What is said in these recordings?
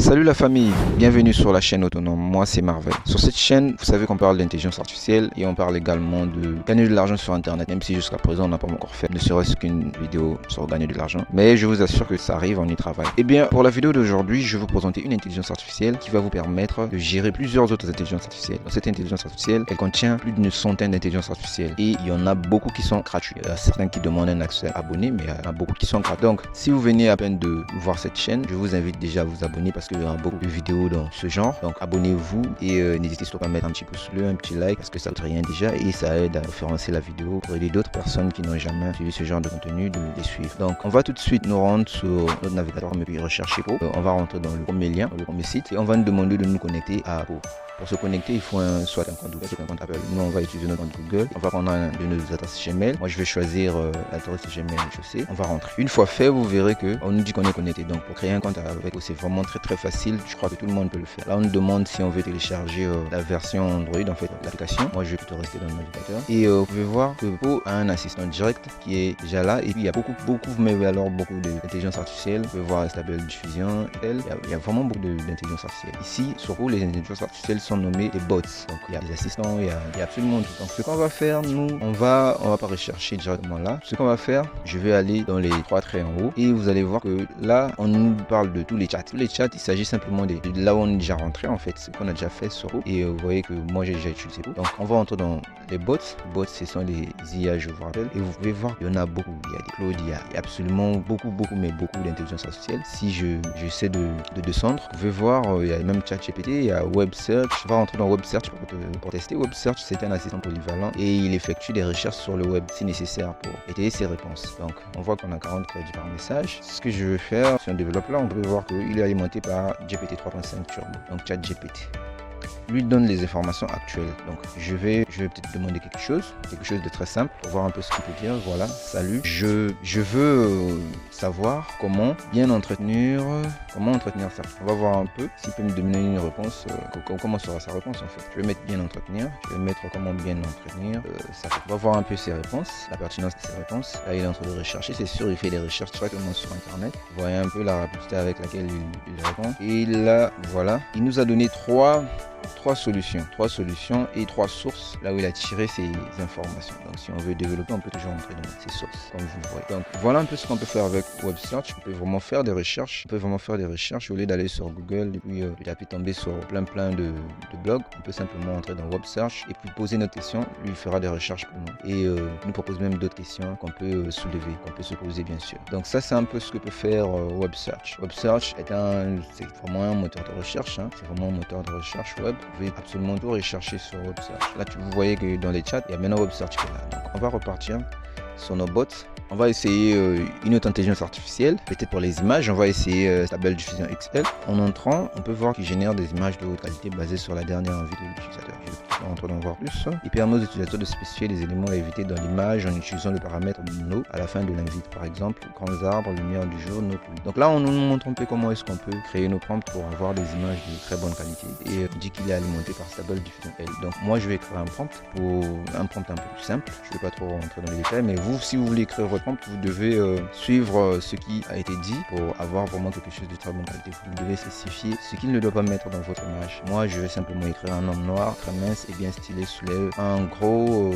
Salut la famille, bienvenue sur la chaîne Autonome, moi c'est Marvel. Sur cette chaîne, vous savez qu'on parle d'intelligence artificielle et on parle également de gagner de l'argent sur internet, même si jusqu'à présent on n'a pas encore fait ne serait-ce qu'une vidéo sur gagner de l'argent. Mais je vous assure que ça arrive, on y travaille. Et bien pour la vidéo d'aujourd'hui, je vais vous présenter une intelligence artificielle qui va vous permettre de gérer plusieurs autres intelligences artificielles. Dans cette intelligence artificielle, elle contient plus d'une centaine d'intelligences artificielles et il y en a beaucoup qui sont gratuits. Il y a certains qui demandent un accès abonné, mais il y en a beaucoup qui sont gratuits. Donc si vous venez à peine de voir cette chaîne, je vous invite déjà à vous abonner parce qu'il y aura beaucoup de vidéos dans ce genre. Donc abonnez-vous et n'hésitez surtout pas à mettre un petit pouce bleu, un petit like parce que ça ne coûte rien déjà et ça aide à référencer la vidéo pour aider d'autres personnes qui n'ont jamais suivi ce genre de contenu de les suivre. Donc on va tout de suite nous rendre sur notre navigateur et puis rechercher Pro. On va rentrer dans le premier lien, dans le premier site et on va nous demander de nous connecter à Pro. Pour se connecter, il faut soit un compte Google, soit un compte Apple. Nous, on va utiliser notre compte Google. On va prendre un de nos adresses Gmail. Moi, je vais choisir l'adresse Gmail, je sais. On va rentrer. Une fois fait, vous verrez qu'on nous dit qu'on est connecté. Donc, pour créer un compte avec c'est vraiment très facile. Je crois que tout le monde peut le faire. Là, on nous demande si on veut télécharger la version Android, en fait, l'application. Moi, je vais plutôt rester dans le navigateur. Et vous pouvez voir que Pro a un assistant direct qui est déjà là. Et puis, il y a beaucoup, mais alors beaucoup d'intelligence artificielle. Vous pouvez voir la belle diffusion. Il y a vraiment beaucoup d'intelligence artificielle. Ici, sur Pro, les intelligences artificielles sont nommés des bots. Donc il y a des assistants, il y a absolument tout. Donc ce qu'on va faire, nous, on va pas rechercher directement là. Ce qu'on va faire, je vais aller dans les trois traits en haut et vous allez voir que là, on nous parle de tous les chats. Tous les chats, il s'agit simplement de là où on est déjà rentré en fait, ce qu'on a déjà fait sur Pro. Et vous voyez que moi j'ai déjà utilisé Pro. Donc on va entrer dans les bots. Les bots, ce sont les IA, je vous rappelle. Et vous pouvez voir qu'il y en a beaucoup. Il y a des Claude, il y a absolument beaucoup d'intelligence artificielle. Si j'essaie de descendre, vous pouvez voir, il y a même ChatGPT, il y a Web Search. On va rentrer dans Web Search pour tester. Web Search, c'est un assistant polyvalent et il effectue des recherches sur le web si nécessaire pour étayer ses réponses. Donc on voit qu'on a 40 crédits par message. Ce que je vais faire, si on développe là, on peut voir qu'il est alimenté par GPT 3.5 Turbo, donc ChatGPT. Lui donne les informations actuelles. Donc je vais peut-être demander quelque chose de très simple pour voir un peu ce qu'il peut dire. Voilà, salut, je veux savoir comment entretenir ça. On va voir un peu s'il peut me donner une réponse, comment sera sa réponse en fait. Je vais mettre bien entretenir, je vais mettre comment bien entretenir ça. On va voir un peu ses réponses, la pertinence de ses réponses. Là il est en train de rechercher, c'est sûr, il fait des recherches directement sur internet. Vous voyez un peu la rapidité avec laquelle il répond. Et là, voilà, il nous a donné trois solutions et 3 sources là où il a tiré ses informations. Donc si on veut développer, on peut toujours entrer dans ces sources comme vous le voyez. Donc voilà un peu ce qu'on peut faire avec Web Search. On peut vraiment faire des recherches. Au lieu d'aller sur Google et puis taper tomber sur plein de blogs. On peut simplement entrer dans Web Search et puis poser notre question. Lui il fera des recherches pour nous et nous propose même d'autres questions qu'on peut soulever, qu'on peut se poser bien sûr. Donc ça c'est un peu ce que peut faire Web Search. Web Search c'est vraiment un moteur de recherche. C'est vraiment un moteur de recherche web. Vous pouvez absolument tout rechercher sur Web Search. Là, vous voyez que dans les chats, il y a maintenant Web Search qui est là. Donc, on va repartir sur nos bots. On va essayer une autre intelligence artificielle. Peut-être pour les images, on va essayer Stable Diffusion XL. En entrant, on peut voir qu'il génère des images de haute qualité basées sur la dernière envie de l'utilisateur. Je vais rentrer dans voir plus. Il permet aux utilisateurs de spécifier les éléments à éviter dans l'image en utilisant le paramètre No à la fin de l'invite. Par exemple, grands arbres, lumière du jour, No pluie. Donc là, on nous montre un peu comment est-ce qu'on peut créer nos prompts pour avoir des images de très bonne qualité. Et on dit qu'il est alimenté par Stable Diffusion L. Donc moi, je vais créer un prompt un peu plus simple. Je ne vais pas trop rentrer dans les détails, mais vous, si vous voulez écrire votre prompt, vous devez suivre ce qui a été dit pour avoir vraiment quelque chose de très bonne qualité. Vous devez spécifier ce qu'il ne doit pas mettre dans votre image. Moi, je vais simplement écrire un homme noir, très mince et bien stylé, soulève un gros,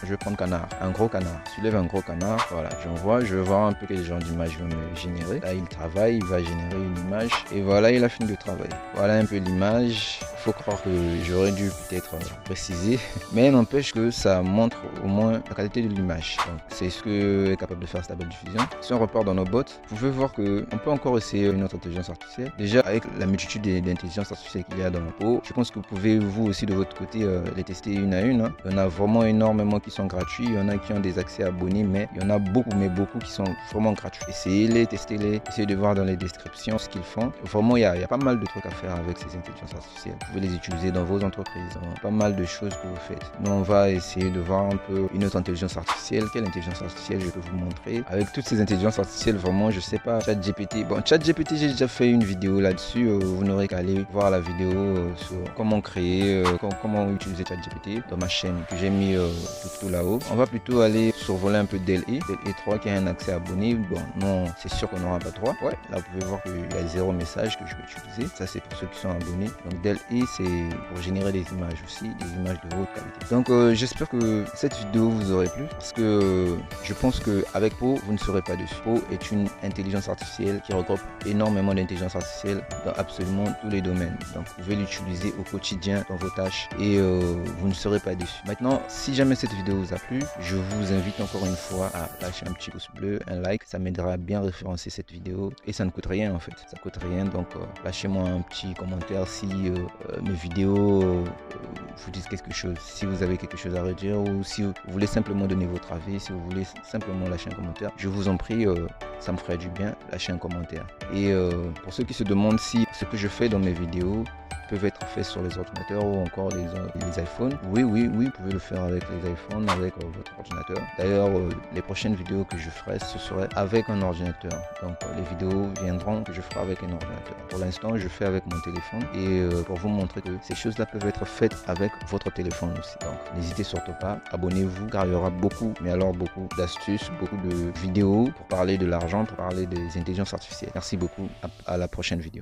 je vais prendre canard, un gros canard, soulève un gros canard. Voilà, j'envoie, je vais voir un peu quel genre d'image il va me générer. Là, il travaille, il va générer une image et voilà, il a fini de travailler. Voilà un peu l'image. Il faut croire que j'aurais dû peut-être préciser, mais n'empêche que ça montre au moins la qualité de l'image. Donc, c'est ce que est capable de faire Stable Diffusion. Si on repart dans nos bots, vous pouvez voir qu'on peut encore essayer une autre intelligence artificielle. Déjà, avec la multitude d'intelligences artificielles qu'il y a dans le pot, je pense que vous pouvez vous aussi de votre côté les tester une à une. Il y en a vraiment énormément qui sont gratuits. Il y en a qui ont des accès abonnés, mais il y en a beaucoup qui sont vraiment gratuits. Essayez-les, testez-les, essayez de voir dans les descriptions ce qu'ils font. Vraiment, il y a pas mal de trucs à faire avec ces intelligences artificielles. Vous pouvez les utiliser dans vos entreprises. Pas mal de choses que vous faites. Nous, on va essayer de voir un peu une autre intelligence artificielle. Quelle intelligence intelligence artificielle, je peux vous montrer. Avec toutes ces intelligences artificielles, vraiment, je sais pas, ChatGPT. Bon, ChatGPT, j'ai déjà fait une vidéo là-dessus. Vous n'aurez qu'à aller voir la vidéo sur comment créer, comment utiliser ChatGPT dans ma chaîne que j'ai mis tout là-haut. On va plutôt aller survoler un peu DELE 3 qui a un accès abonné. Bon, non, c'est sûr qu'on n'aura pas 3. Ouais, là, vous pouvez voir qu'il y a 0 message que je vais utiliser. Ça, c'est pour ceux qui sont abonnés. Donc, DELE, c'est pour générer des images aussi, des images de haute qualité. Donc, j'espère que cette vidéo vous aurait plu parce que je pense qu'avec Po, vous ne serez pas dessus. Po est une intelligence artificielle qui regroupe énormément d'intelligence artificielle dans absolument tous les domaines. Donc, vous pouvez l'utiliser au quotidien dans vos tâches et vous ne serez pas déçus. Maintenant, si jamais cette vidéo vous a plu, je vous invite encore une fois à lâcher un petit pouce bleu, un like, ça m'aidera à bien référencer cette vidéo et ça ne coûte rien en fait, ça coûte rien. Donc lâchez-moi un petit commentaire si mes vidéos vous disent quelque chose, si vous avez quelque chose à redire ou si vous voulez simplement donner votre avis, si vous voulez simplement lâcher un commentaire, je vous en prie, ça me ferait du bien, lâchez un commentaire. Et pour ceux qui se demandent si ce que je fais dans mes vidéos peuvent être faits sur les ordinateurs ou encore les iPhones. Oui, vous pouvez le faire avec les iPhones, avec votre ordinateur. D'ailleurs, les prochaines vidéos que je ferai, ce serait avec un ordinateur. Donc, les vidéos viendront que je ferai avec un ordinateur. Pour l'instant, je fais avec mon téléphone et pour vous montrer que ces choses-là peuvent être faites avec votre téléphone aussi. Donc, n'hésitez surtout pas, abonnez-vous car il y aura beaucoup, mais alors beaucoup d'astuces, beaucoup de vidéos pour parler de l'argent, pour parler des intelligences artificielles. Merci beaucoup, à la prochaine vidéo.